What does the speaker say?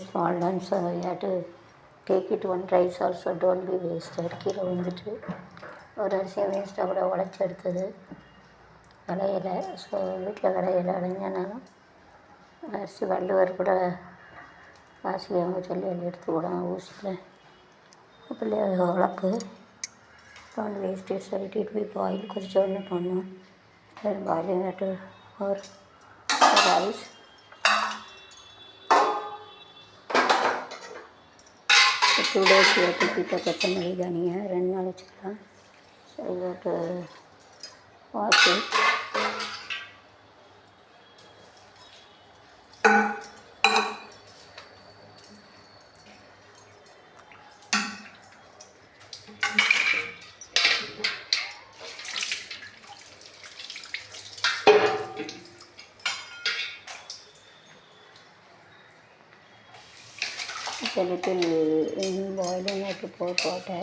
small one, so you have to take it one rice also, don't be wasted. கீழே வந்துட்டு ஒரு அரிசியை வேஸ்ட்டாக கூட உடச்சி எடுத்தது விளையலை. ஸோ வீட்டில் விளையலை விளைஞ்சானாலும் அரிசி வள்ளுவர் கூட வாசிக்காம சொல்லி எடுத்து விடாம ஊசியில் பிள்ளைய உழப்பு don't waste it. So it be boil கொஞ்சம் ஒன்று பண்ணணும். பாயிலிங் அட் ஒரு ரைஸ். டூ டேஸ் வீட்டை கொத்தமல்லி தனியாக 2 நாள் வச்சுக்கலாம். ஸோ இதை wash a little boiling water, pour water.